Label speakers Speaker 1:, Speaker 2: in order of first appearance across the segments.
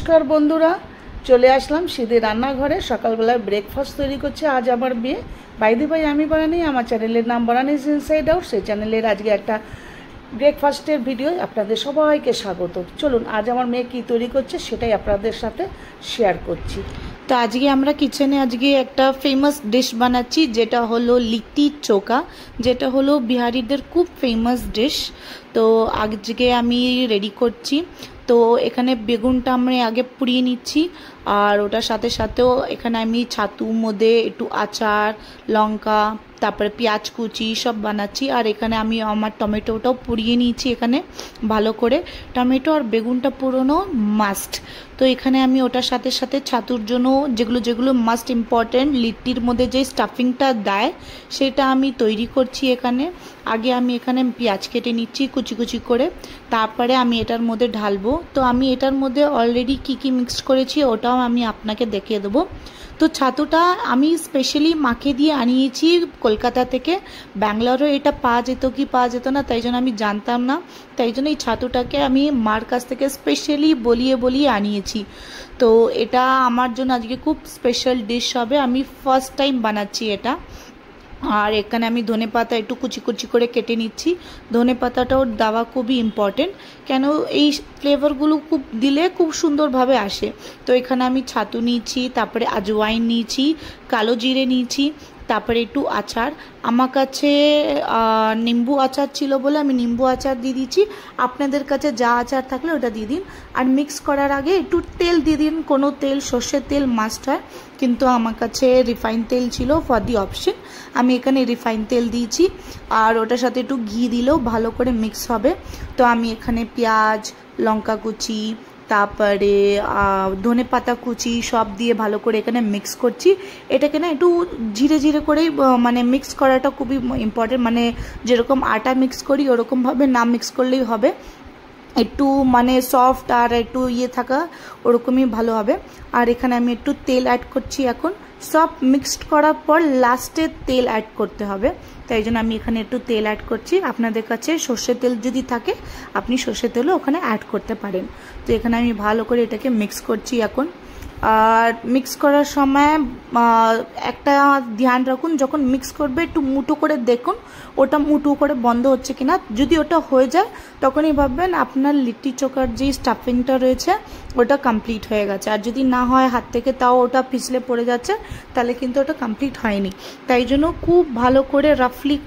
Speaker 1: नमस्कार बंधुरा चले आसलाम सीधे रान्नाघरे सकालबेला ब्रेकफास्ट तैरी करছে आज आमार मेये বাইদে ভাই আমি বানানি আমার চ্যানেলের নাম বানানিস ইনসাইড আউট সেই চ্যানেলের আজকে একটা ব্রেকফাস্টের ভিডিও আপনাদের সবাইকে স্বাগত। চলুন আজ আমার মেয়ে কি তৈরি করছে সেটাই আপনাদের সাথে শেয়ার করছি।
Speaker 2: তো আজকে আমরা কিচেনে আজকে একটা ফেমাস ডিশ বানাচ্ছি যেটা হলো লিট্টি চোখা, যেটা হলো বিহারিদের খুব ফেমাস ডিশ। তো আজকে আমি রেডি করছি। তো এখানে বেগুনটা আমরা আগে পুড়িয়ে নিচ্ছি আর ওটার সাথে সাথেও এখানে আমি ছাতুর মধ্যে একটু আচার লঙ্কা তারপরে পেঁয়াজ কুচি সব বানাচ্ছি। আর এখানে আমি আমার টমেটোটাও পুড়িয়ে নিয়েছি এখানে ভালো করে। টমেটো আর বেগুনটা পুরোনো মাস্ট। তো এখানে আমি ওটার সাথে সাথে ছাতুর জন্য যেগুলো যেগুলো মাস্ট ইম্পর্টেন্ট লিট্টির মধ্যে যে স্টাফিংটা দেয় সেটা আমি তৈরি করছি এখানে। আগে আমি এখানে পেঁয়াজ কেটে নিচ্ছি কুচি কুচি করে, তারপরে আমি এটার মধ্যে ঢালবো। তো আমি এটার মধ্যে অলরেডি কি কি মিক্স করেছি ওটাও আমি আপনাকে দেখিয়ে দেবো। তো ছাতুটা আমি স্পেশালি মাকে দিয়ে আনিয়েছি কলকাতা থেকে। ব্যাঙ্গালোরে এটা পাওয়া যেত কি পাওয়া যেত না তাই জন্য আমি জানতাম না, তাই জন্য এই ছাতুটাকে আমি মার কাছ থেকে স্পেশালি বলিয়ে বলিয়ে আনিয়েছি। তো এটা আমার জন্য আজকে খুব স্পেশাল ডিশ হবে, আমি ফার্স্ট টাইম বানাচ্ছি এটা। আর এখানে আমি ধনে পাতা একটু কুচি কুচি করে কেটে নিচ্ছি। ধনে পাতাটাও দেওয়া খুবই ইম্পর্টেন্ট, কেন এই ফ্লেভারগুলো খুব দিলে খুব সুন্দরভাবে আসে। তো এখানে আমি ছাতু নিয়েছি, তারপরে আজওয়াইন নিয়েছি, কালো জিরে নিয়েছি, তারপরে একটু আচার। আমার কাছে নিম্বু আচার ছিল বলে আমি নিম্বু আচার দিয়ে দিচ্ছি, আপনাদের কাছে যা আচার থাকলে ওটা দিয়ে দিন। আর মিক্স করার আগে একটু তেল দিয়ে দিন, কোনো তেল সর্ষের তেল মাস্ট হয়, কিন্তু আমার কাছে রিফাইন তেল ছিল ফর দি অপশন, আমি এখানে রিফাইন তেল দিয়েছি। আর ওটার সাথে একটু ঘি দিলেও ভালো করে মিক্স হবে। তো আমি এখানে পেঁয়াজ লঙ্কা কুচি তারপরে ধনে পাতা কুচি সব দিয়ে ভালো করে এখানে মিক্স করছি। এটাকে না একটু ধীরে ধীরে করেই মানে মিক্স করাটা খুবই ইম্পর্টেন্ট, মানে যেরকম আটা মিক্স করি ওরকমভাবে না মিক্স করলেই হবে, একটু মানে সফট আর একটু থাকা ওরকমই ভালো হবে। আর এখানে আমি একটু তেল অ্যাড করছি এখন। সব মিক্সড করার পর লাস্টে তেল অ্যাড করতে হবে, তাই জন্য আমি এখানে একটু তেল অ্যাড করছি। আপনাদের কাছে সর্ষের তেল যদি থাকে আপনি সর্ষের তেলও ওখানে অ্যাড করতে পারেন। তো এখানে আমি ভালো করে এটাকে মিক্স করছি এখন। আর মিক্স করার সময় একটা ধ্যান রাখুন, যখন মিক্স করবে একটু মুঠো করে দেখুন ওটা মুঠো করে বন্ধ হচ্ছে কিনা। যদি ওটা হয়ে যায় তখনই ভাববেন আপনার লিট্টি চোখার যে স্টাফিংটা রয়েছে ওটা কমপ্লিট হয়ে গেছে। আর যদি না হয় হাত থেকে তাও ওটা পিছলে পড়ে যাচ্ছে তাহলে কিন্তু ওটা কমপ্লিট হয়নি। তাই জন্য খুব ভালো করে রাফলি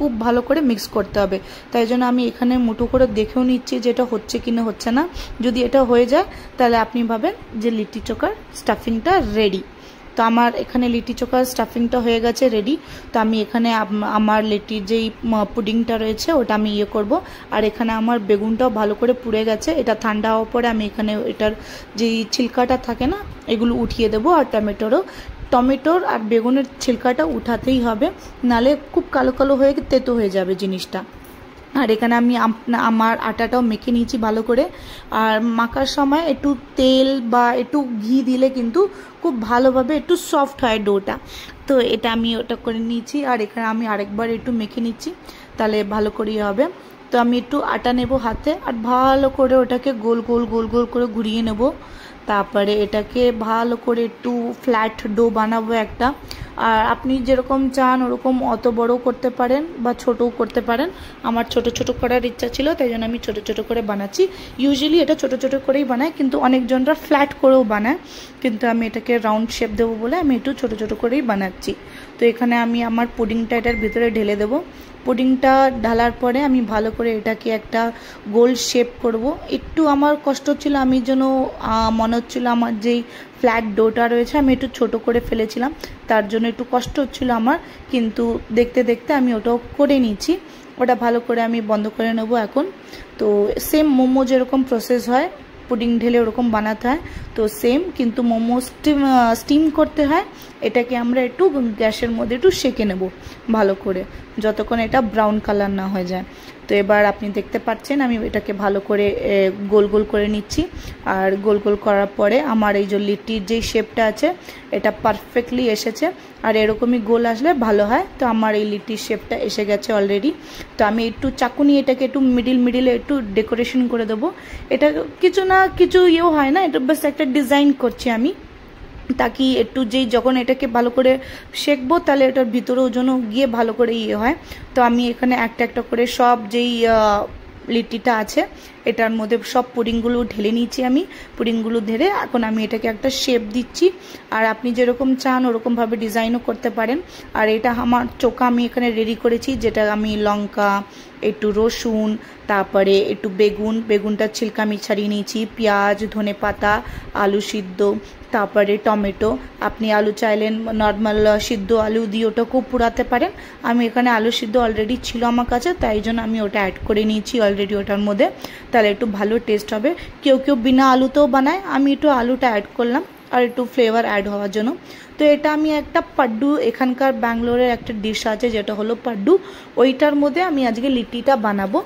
Speaker 2: খুব ভালো করে মিক্স করতে হবে। তাই জন্য আমি এখানে মুঠো করে দেখেও নিচ্ছি যে এটা হচ্ছে কি না হচ্ছে না। যদি এটা হয়ে যায় তাহলে আপনি ভাবেন যে লিট্টি চোখার স্টাফিংটা রেডি। তো আমার এখানে লিট্টি চোখার স্টাফিংটা হয়ে গেছে রেডি। তো আমি এখানে আমার লিট্টির যেই পুডিংটা রয়েছে ওটা আমি করব। আর এখানে আমার বেগুনটাও ভালো করে পুড়ে গেছে, এটা ঠান্ডা হওয়ার পরে আমি এখানে এটার যেই ছিলকাটা থাকে না এগুলো উঠিয়ে দেবো। আর টমেটোর আর বেগুনের ছিলকাটা উঠাতেই হবে, নালে খুব কালো কালো হয়ে তেতো হয়ে যাবে জিনিসটা। আর এখানে আমি আমার আটাটাও মেখে নিয়েছি ভালো করে। আর মাখার সময় একটু তেল বা একটু ঘি দিলে কিন্তু খুব ভালোভাবে একটু সফট হয় ডোটা। তো এটা আমি ওটা করে নিয়েছি। আর এখানে আমি আরেকবার একটু মেখে নিচ্ছি, তাহলে ভালো করেই হবে। তো আমি একটু আটা নেব হাতে আর ভালো করে ওটাকে গোল গোল গোল গোল করে ঘুরিয়ে নেব। তারপরে এটাকে ভালো করে একটু ফ্ল্যাট ডো বানাবো একটা। আর আপনি যেরকম চান ওরকম অত বড় করতে পারেন বা ছোটও করতে পারেন। আমার ছোট ছোট করার ইচ্ছা ছিল তাই জন্য আমি ছোট ছোট করে বানাচ্ছি। ইউজুয়ালি এটা ছোট ছোট করেই বানায়, কিন্তু অনেকজনরা ফ্ল্যাট করেও বানায়, কিন্তু আমি এটাকে রাউন্ড শেপ দেবো বলে আমি একটু ছোট ছোট করেই বানাচ্ছি। তো এখানে আমি আমার পুডিংটা এটার ভিতরে ঢেলে দেবো। পুডিংটা ঢালার পরে আমি ভালো করে এটাকে একটা গোল শেপ করব। একটু আমার কষ্ট ছিল, আমি যেন মনে হচ্ছিল আমার যেই ফ্ল্যাট ডোটা রয়েছে আমি একটু ছোট করে ফেলেছিলাম, তার জন্য একটু কষ্ট হচ্ছিল আমার, কিন্তু দেখতে দেখতে আমি ওটাও করে নিয়েছি। ওটা ভালো করে আমি বন্ধ করে নেব এখন। তো সেম মোমো যেরকম প্রসেস হয় পুডিং ঢেলে ওরকম বানাতে হয়, তো সেম, কিন্তু মোমো স্টিম করতে হয়। এটাকে আমরা একটু গ্যাসের মধ্যে একটু সেঁকে নেব ভালো করে, যতক্ষণ এটা ব্রাউন কালার না হয়ে যায়। তো এবার আপনি দেখতে পাচ্ছেন আমি এটাকে ভালো করে গোল গোল করে নিচ্ছি। আর গোল গোল করার পরে আমার এই যে লিট্টির যেই শেপটা আছে এটা পারফেক্টলি এসেছে। আর এরকমই গোল আসলে ভালো হয়। তো আমার এই লিট্টির শেপটা এসে গেছে অলরেডি। তো আমি একটু চাকু নিয়ে এটাকে একটু মিডিলে একটু ডেকোরেশন করে দেবো। এটা কিছু না কিছু ইয়েও হয় না, এটা বাস একটা ডিজাইন করছি আমি, তাকি একটু যেই যখন এটাকে ভালো করে শেখবো তাহলে এটার ভিতরেও যেন গিয়ে ভালো করে ইয়ে হয়। তো আমি এখানে একটা একটা করে সব যেই লিট্টিটা আছে এটার মধ্যে সব পুডিংগুলো ঢেলে নিয়েছি। আমি পুডিংগুলো ঢেলে এখন আমি এটাকে একটা শেপ দিচ্ছি। আর আপনি যেরকম চান ওরকমভাবে ডিজাইনও করতে পারেন। আর এটা আমার চোখা আমি এখানে রেডি করেছি, যেটা আমি লঙ্কা, একটু রসুন, তারপরে একটু বেগুনটা ছিলকা আমি ছাড়িয়ে নিয়েছি, পেঁয়াজ, ধনেপাতা, আলু সিদ্ধ, তারপরে টমেটো। আপনি আলু চাইলেন নর্মাল সিদ্ধ আলু দিয়ে ওটাকেও পুরাতে পারেন। আমি এখানে আলু সিদ্ধ অলরেডি ছিল আমার কাছে, তাই জন্য আমি ওটা অ্যাড করে নিয়েছি অলরেডি ওটার মধ্যে, তাহলে একটু ভালো টেস্ট হবে। কেউ কেউ বিনা আলুতেও বানায়, আমি একটু আলুটা অ্যাড করলাম আর একটু ফ্লেভার অ্যাড হওয়ার জন্য। তো এটা আমি একটা পাড্ডু, এখানকার ব্যাঙ্গালোরের একটা ডিশ আছে যেটা হলো পাড্ডু, ওইটার মধ্যে আমি আজকে লিট্টিটা বানাবো।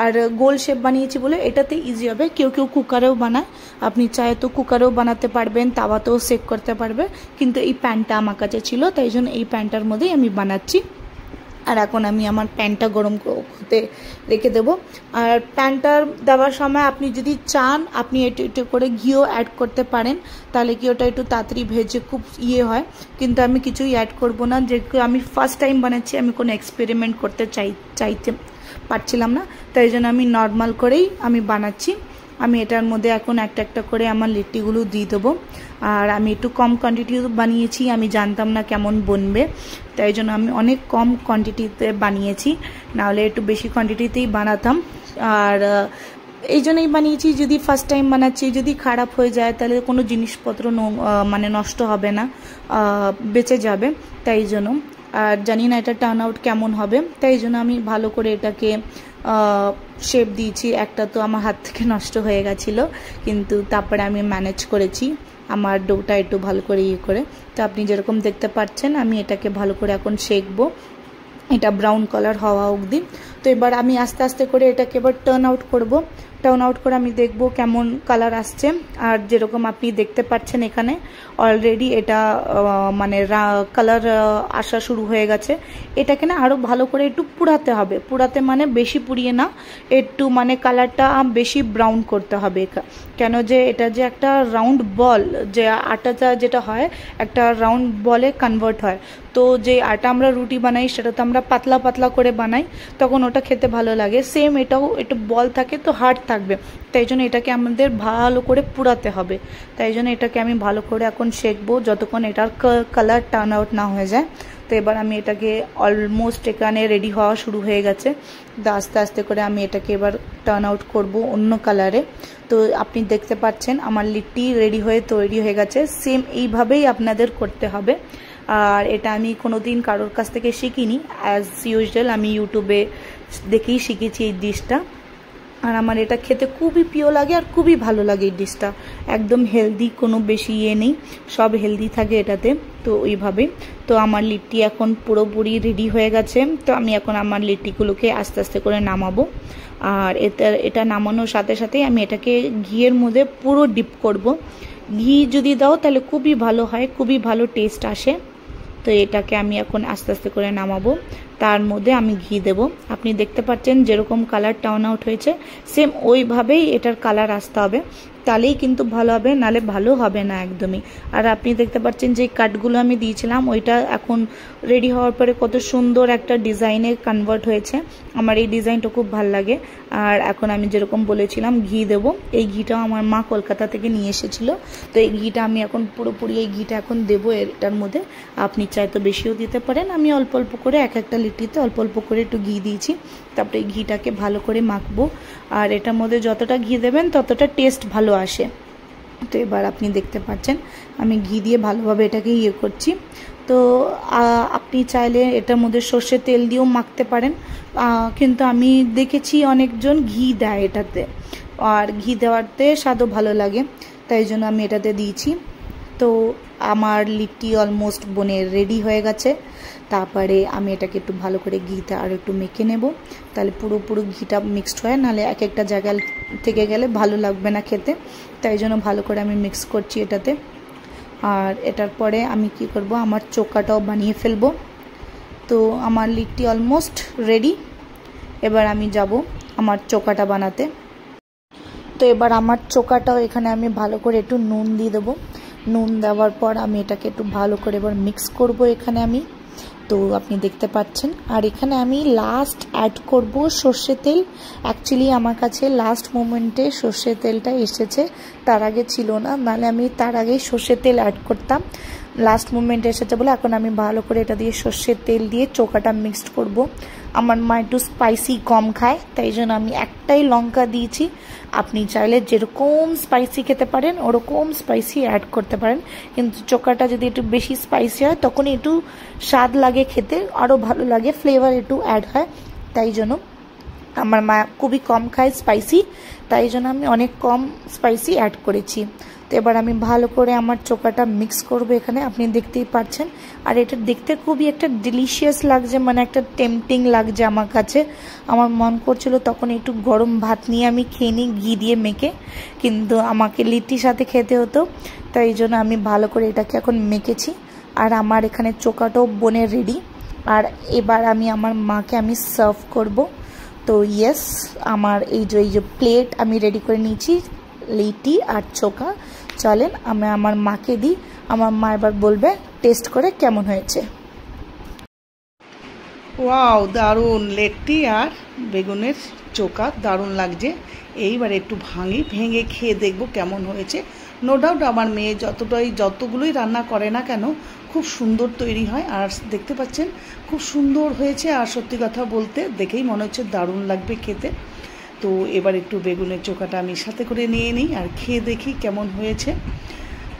Speaker 2: আর গোল শেপ বানিয়েছি বলে এটাতে ইজি হবে। কেউ কেউ কুকারেও বানায়, আপনি চায় তো কুকারেও বানাতে পারবেন, তাওয়াতেও সেক করতে পারবে, কিন্তু এই প্যানটা আমার কাছে ছিল তাই জন্য এই প্যানটার মধ্যেই আমি বানাচ্ছি। আর এখন আমি আমার প্যানটা গরম হতে রেখে দেবো। আর প্যানটা দেওয়ার সময় আপনি যদি চান আপনি একটু করে ঘিও অ্যাড করতে পারেন, তাহলে কি ওটা একটু তাড়াতাড়ি ভেজে খুব ইয়ে হয়। কিন্তু আমি কিছুই অ্যাড করব না, যে আমি ফার্স্ট টাইম বানাচ্ছি, আমি কোনো এক্সপেরিমেন্ট করতে চাইতে পারছিলাম না, তাই জন্য আমি নর্মাল করেই আমি বানাচ্ছি। আমি এটার মধ্যে এখন একটা একটা করে আমার লিট্টিগুলো দিয়ে দেবো। আর আমি একটু কম কোয়ান্টিটি বানিয়েছি, আমি জানতাম না কেমন বনবে, তাই জন্য আমি অনেক কম কোয়ান্টিটিতে বানিয়েছি, নাহলে একটু বেশি কোয়ান্টিটিতেই বানাতাম। আর এই জন্যই বানিয়েছি, যদি ফার্স্ট টাইম বানাচ্ছি, যদি খারাপ হয়ে যায় তাহলে কোনো জিনিসপত্র মানে নষ্ট হবে না, বেঁচে যাবে, তাই জন্য। আর জানি না এটা টার্ন আউট কেমন হবে, তাই জন্য আমি ভালো করে এটাকে শেপ দিয়েছি। একটা তো আমার হাত থেকে নষ্ট হয়ে গেছিলো, কিন্তু তারপরে আমি ম্যানেজ করেছি আমার ডোটা একটু ভালো করে ইয়ে করে। তো আপনি যেরকম দেখতে পাচ্ছেন আমি এটাকে ভালো করে এখন শেখবো, এটা ব্রাউন কালার হওয়া অবধি। তো এবার আমি আস্তে আস্তে করে এটাকে এবার টার্ন আউট করব। টার্ন আউট করে আমি দেখব কেমন কালার আসছে। আর যেরকম আপনি দেখতে পাচ্ছেন এখানে অলরেডি এটা মানে কালার আসা শুরু হয়ে গেছে। এটাকে না আরও ভালো করে একটু পুড়াতে হবে, পুড়াতে মানে বেশি পুড়িয়ে না, একটু মানে কালারটা বেশি ব্রাউন করতে হবে। কেন যে এটা যে একটা রাউন্ড বল, যে আটাটা যেটা হয় একটা রাউন্ড বলে কনভার্ট হয়। তো যে আটা আমরা রুটি বানাই সেটা তো আমরা পাতলা পাতলা করে বানাই, তখন ওটা খেতে ভালো লাগে। সেম এটাও একটু বল থাকে তো হার্ড থাকবে, তাই জন্য এটাকে আমাদের ভালো করে পুড়াতে হবে। তাই জন্য এটাকে আমি ভালো করে এখন শেখবো যতক্ষণ এটার কালার টার্ন আউট না হয়ে যায়। তো এবার আমি এটাকে অলমোস্ট এখানে রেডি হওয়া শুরু হয়ে গেছে। তো আস্তে আস্তে করে আমি এটাকে এবার টার্ন আউট করব অন্য কালারে। তো আপনি দেখতে পাচ্ছেন আমার লিট্টি রেডি হয়ে তৈরি হয়ে গেছে। সেম এইভাবেই আপনাদের করতে হবে। আর এটা আমি কোনোদিন কারোর কাছ থেকে শিখিনি, অ্যাজ ইউজুয়াল আমি ইউটিউবে দেখেই শিখেছি এই ডিশটা। আর আমার এটা খেতে খুবই প্রিয় লাগে আর খুবই ভালো লাগে এই ডিশটা। একদম হেলদি, কোনো বেশি ইয়ে নেই, সব হেলদি থাকে এটাতে। তো ওইভাবে তো আমার লিট্টি এখন পুরোপুরি রেডি হয়ে গেছে। তো আমি এখন আমার লিট্টিগুলোকে আস্তে আস্তে করে নামাবো। আর এটা নামানোর সাথে সাথেই আমি এটাকে ঘিয়ের মধ্যে পুরো ডিপ করব। ঘি যদি দাও তাহলে খুবই ভালো হয়, খুবই ভালো টেস্ট আসে। তো এটাকে আমি এখন আস্তে আস্তে করে নামাবো, তার মধ্যে আমি ঘি দেব। আপনি দেখতে পাচ্ছেন যেরকম কালার টার্ন আউট হয়েছে সেম ওইভাবেই এটার কালার আসতে হবে, তাহলেই কিন্তু ভালো হবে, নালে ভালো হবে না একদমই। আর আপনি দেখতে পাচ্ছেন যে কাটগুলো আমি দিয়েছিলাম ওইটা এখন রেডি হওয়ার পরে কত সুন্দর একটা ডিজাইনে কনভার্ট হয়েছে। আমার এই ডিজাইনটা খুব ভালো লাগে। আর এখন আমি যেরকম বলেছিলাম ঘি দেব, এই ঘিটাও আমার মা কলকাতা থেকে নিয়ে এসেছিলো। তো এই ঘিটা আমি এখন পুরোপুরি এই ঘিটা এখন দেবো এটার মধ্যে। আপনি চাই তো বেশিও দিতে পারেন, আমি অল্প অল্প করে এক একটা লিট্টিতে অল্প অল্প করে একটু ঘি দিয়েছি। তারপরে এই ঘিটাকে ভালো করে মাখবো। আর এটার মধ্যে যতটা ঘি দেবেন ততটা টেস্ট ভালো আসে। তো এবার আপনি দেখতে পাচ্ছেন আমি ঘি দিয়ে ভালোভাবে এটাকে ইয়ে করছি। তো আপনি চাইলে এটার মধ্যে সর্ষের তেল দিয়েও মাখতে পারেন, কিন্তু আমি দেখেছি অনেকজন ঘি দেয় এটাতে, আর ঘি দেওয়াতে স্বাদও ভালো লাগে, তাই জন্য আমি এটাতে দিয়েছি। তো আমার লিট্টি অলমোস্ট বোনের রেডি হয়ে গেছে। তারপরে আমি এটাকে একটু ভালো করে ঘিতে আর একটু মেখে নেব, তাহলে পুরো ঘিটা মিক্সড হয়, নাহলে এক একটা জায়গায় থেকে গেলে ভালো লাগবে না খেতে। তাই জন্য ভালো করে আমি মিক্স করছি এটাতে। আর এটার পরে আমি কি করব, আমার চোকাটাও বানিয়ে ফেলবো। তো আমার লিট্টি অলমোস্ট রেডি। এবার আমি যাব আমার চোকাটা বানাতে। তো এবার আমার চোকাটাও এখানে আমি ভালো করে একটু নুন দিয়ে দেবো। নুন দেওয়ার পর আমি এটাকে একটু ভালো করে এবার মিক্স করব এখানে আমি। তো আপনি দেখতে পাচ্ছেন। আর এখানে আমি লাস্ট অ্যাড করব সর্ষে তেল। অ্যাকচুয়ালি আমার কাছে লাস্ট মোমেন্টে সর্ষে তেলটা এসেছে, তার আগে ছিল না, নাহলে আমি তার আগেই সর্ষে তেল অ্যাড করতাম। লাস্ট মোমেন্টে এসেছে বলে এখন আমি ভালো করে এটা দিয়ে সর্ষের তেল দিয়ে চোকাটা মিক্সড করব। আমার মা একটু স্পাইসি কম খায়, তাই জন্য আমি একটাই লঙ্কা দিয়েছি। আপনি চাইলে যেরকম স্পাইসি খেতে পারেন ওরকম স্পাইসি অ্যাড করতে পারেন, কিন্তু চোকাটা যদি একটু বেশি স্পাইসি হয় তখন একটু স্বাদ লাগে খেতে, আরও ভালো লাগে, ফ্লেভার একটু অ্যাড হয়। তাই জন্য আমার মা খুবই কম খায় স্পাইসি, তাই জন্য আমি অনেক কম স্পাইসি অ্যাড করেছি। তো এবার আমি ভালো করে আমার চোকাটা মিক্স করব এখানে, আপনি দেখতেই পাচ্ছেন। আর এটা দেখতে খুবই একটা ডিলিশিয়াস লাগছে, মানে একটা টেম্পটিং লাগছে আমার কাছে। আমার মন করছিল তখন একটু গরম ভাত নিয়ে আমি খেয়ে নিই ঘি দিয়ে মেখে, কিন্তু আমাকে লিট্টির সাথে খেতে হতো, তাই জন্য আমি ভালো করে এটাকে এখন মেখেছি। আর আমার এখানে চোকাটাও বোনের রেডি। আর এবার আমি আমার মাকে আমি সার্ভ করব। তো ইয়েস, আমার এই যে প্লেট আমি রেডি করে নিয়েছি লিট্টি আর চোকা। চলেন আমি আমার মাকে দিই, আমার মা এবার বলবে টেস্ট করে কেমন হয়েছে।
Speaker 1: ওয়াও, দারুণ! লিট্টি আর বেগুনের চোকা দারুণ লাগছে। এইবার একটু ভেঙে খেয়ে দেখব কেমন হয়েছে। নো ডাউট আমার মেয়ে যতগুলোই রান্না করে না কেন খুব সুন্দর তৈরি হয়। আর দেখতে পাচ্ছেন খুব সুন্দর হয়েছে। আর সত্যি কথা বলতে দেখেই মনে হচ্ছে দারুণ লাগবে খেতে। তো এবার একটু বেগুনের চোখাটা আমি সাথে করে নিয়ে নিই আর খেয়ে দেখি কেমন হয়েছে।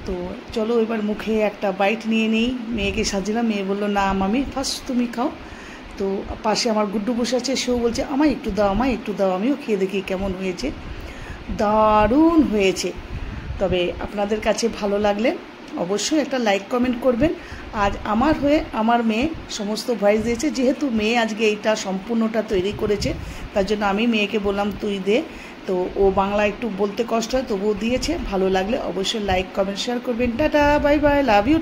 Speaker 1: তো চলো এবার মুখে একটা বাইট নিয়ে নিই। মেয়েকে সাজিলাম, মেয়ে বললো না মামি ফার্স্ট তুমি খাও। তো পাশে আমার গুড্ডু বসে আছে, সেও বলছে আমায় একটু দাও, আমায় একটু দাও। আমিও খেয়ে দেখি কেমন হয়েছে। দারুণ হয়েছে। তবে আপনাদের কাছে ভালো লাগলে অবশ্যই একটা লাইক কমেন্ট করবেন। আজ আমার হয়ে আমার মেয়ে সমস্ত ভয়েস দিয়েছে, যেহেতু মেয়ে আজকে এইটা সম্পূর্ণটা তৈরি করেছে, তার জন্য আমি মেয়েকে বললাম তুই দে। তো ও বাংলা একটু বলতে কষ্ট হয়, তবুও দিয়েছে। ভালো লাগলে অবশ্যই লাইক কমেন্ট শেয়ার করবেন। টাটা, বাই বাই, লাভ ইউ।